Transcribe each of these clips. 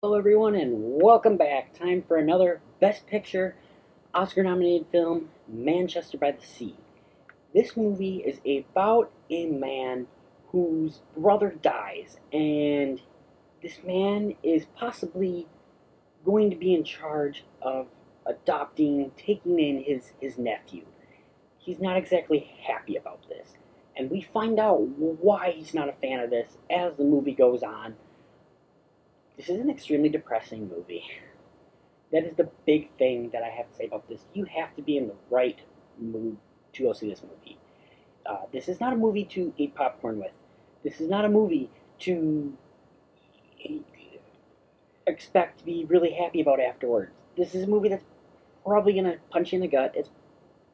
Hello, everyone, and welcome back. Time for another Best Picture Oscar-nominated film, Manchester by the Sea. This movie is about a man whose brother dies, and this man is possibly going to be in charge of adopting, taking in his nephew. He's not exactly happy about this, and we find out why he's not a fan of this as the movie goes on. This is an extremely depressing movie. That is the big thing that I have to say about this. You have to be in the right mood to go see this movie. This is not a movie to eat popcorn with. This is not a movie to expect to be really happy about afterwards. This is a movie that's probably going to punch you in the gut.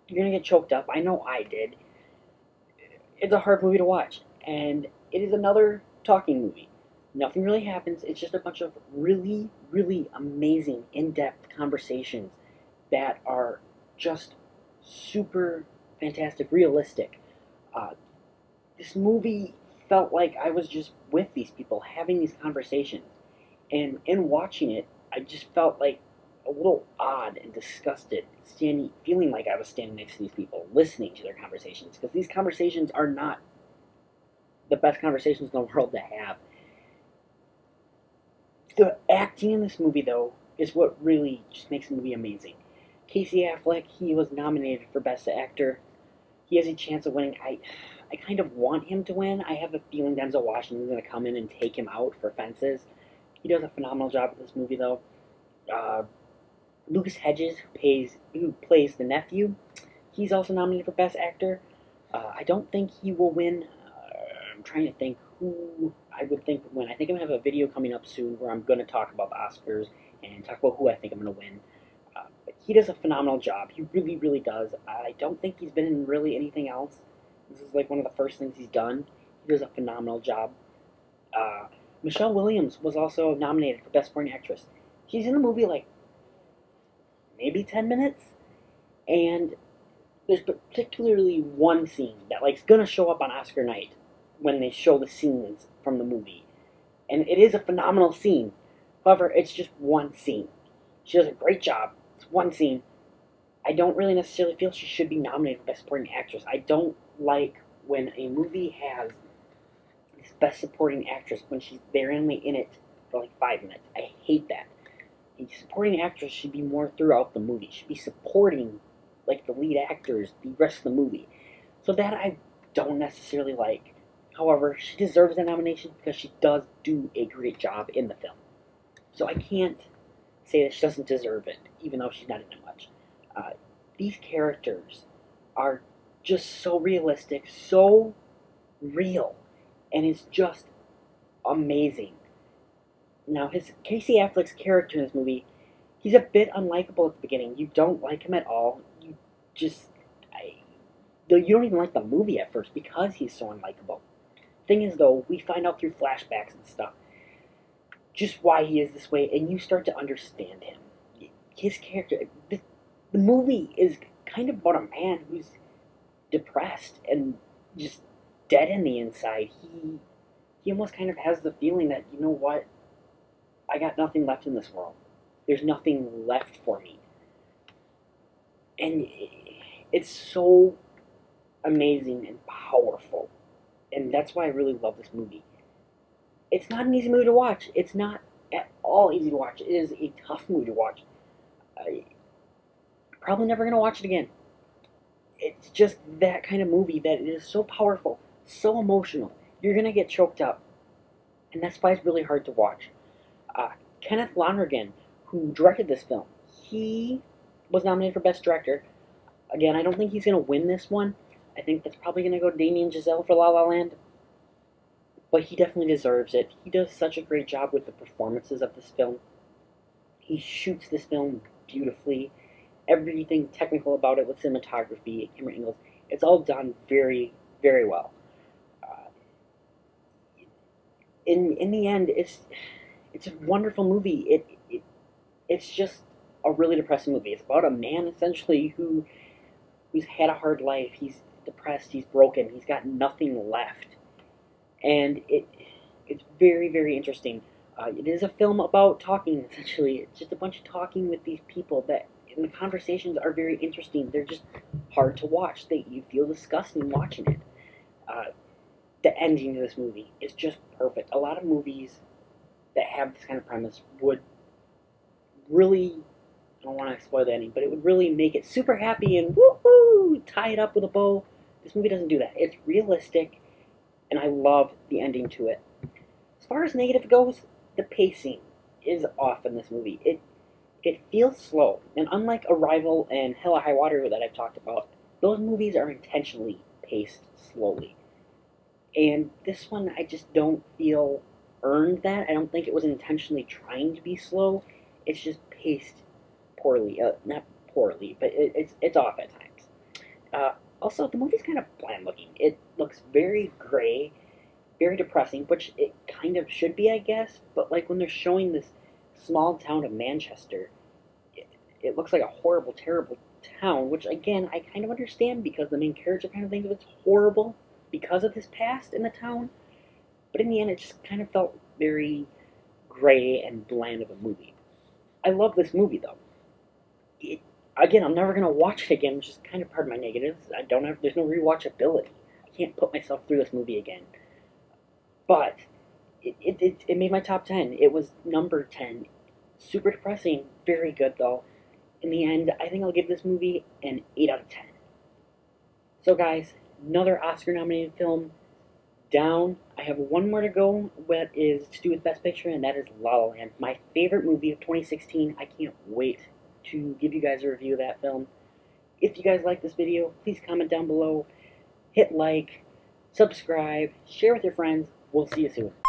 You're going to get choked up. I know I did. It's a hard movie to watch. And it is another talking movie. Nothing really happens. It's just a bunch of really, really amazing, in-depth conversations that are just super fantastic, realistic. This movie felt like I was just with these people having these conversations. And in watching it, I just felt like a little odd and disgusted, feeling like I was standing next to these people, listening to their conversations. Because these conversations are not the best conversations in the world to have. The acting in this movie, though, is what really just makes the movie amazing. Casey Affleck, he was nominated for Best Actor. He has a chance of winning. I kind of want him to win. I have a feeling Denzel Washington is going to come in and take him out for Fences. He does a phenomenal job with this movie, though. Lucas Hedges, who plays the nephew, he's also nominated for Best Actor. I don't think he will win. I'm trying to think who I would think would win. I think I'm going to have a video coming up soon where I'm going to talk about the Oscars and talk about who I think I'm going to win. But he does a phenomenal job. He really, really does. I don't think he's been in really anything else. This is like one of the first things he's done. He does a phenomenal job. Michelle Williams was also nominated for Best Supporting Actress. She's in the movie like maybe 10 minutes, and there's particularly one scene that like is gonna show up on Oscar night when they show the scenes from the movie, and it is a phenomenal scene. However, it's just one scene. She does a great job. It's one scene. I don't really necessarily feel she should be nominated for Best Supporting Actress. I don't like when a movie has this Best Supporting Actress when she's barely in it for like 5 minutes. I hate that. A supporting actress should be more throughout the movie. Should be supporting like the lead actors the rest of the movie. So that I don't necessarily like. However, she deserves a nomination because she does do a great job in the film. So I can't say that she doesn't deserve it, even though she's not in it much. These characters are just so realistic, so real, and it's just amazing. Now, Casey Affleck's character in this movie, he's a bit unlikable at the beginning. You don't like him at all. You just, you don't even like the movie at first because he's so unlikable. Thing is, though, we find out through flashbacks and stuff just why he is this way, and you start to understand him. His character, the movie is kind of about a man who's depressed and just dead in the inside. He almost kind of has the feeling that, you know what, I got nothing left in this world. There's nothing left for me. And it's so amazing and powerful. And that's why I really love this movie. It's not an easy movie to watch. It's not at all easy to watch. It is a tough movie to watch. I'm probably never going to watch it again. It's just that kind of movie that it is so powerful, so emotional. You're going to get choked up. And that's why it's really hard to watch. Kenneth Lonergan, who directed this film, he was nominated for Best Director. Again, I don't think he's going to win this one. I think that's probably going to go to Damien Chazelle for La La Land. But he definitely deserves it. He does such a great job with the performances of this film. He shoots this film beautifully. Everything technical about it with cinematography, camera angles, it's all done very, very well. In the end, it's a wonderful movie. It's just a really depressing movie. It's about a man essentially who's had a hard life. He's depressed. He's broken. He's got nothing left, and it's very, very interesting. It is a film about talking, essentially. It's just a bunch of talking with these people and the conversations are very interesting. They're just hard to watch. You feel disgusting watching it. Uh, the ending of this movie is just perfect. A lot of movies that have this kind of premise would really, I don't want to spoil the ending, but it would really make it super happy and woohoo, tie it up with a bow. This movie doesn't do that. It's realistic, and I love the ending to it. As far as negative goes, the pacing is off in this movie. It feels slow, and unlike Arrival and Hell or High Water that I've talked about, those movies are intentionally paced slowly. And this one, I just don't feel earned that. I don't think it was intentionally trying to be slow. It's just paced poorly. Not poorly, but it's off at times. Also, the movie's kind of bland looking. It looks very gray, very depressing, which it kind of should be, I guess. But like when they're showing this small town of Manchester, it looks like a horrible, terrible town. Which again, I kind of understand because the main character kind of thinks it's horrible because of his past in the town. But in the end, it just kind of felt very gray and bland of a movie. I love this movie though. Again, I'm never gonna watch it again, which is kind of part of my negatives. There's no rewatchability. I can't put myself through this movie again. But it made my top 10. It was number 10. Super depressing, very good though. In the end, I think I'll give this movie an 8 out of 10. So guys, another Oscar nominated film down. I have one more to go that is to do with Best Picture, and that is La La Land. My favorite movie of 2016. I can't wait to give you guys a review of that film. If you guys like this video, please comment down below, hit like, subscribe, share with your friends. We'll see you soon.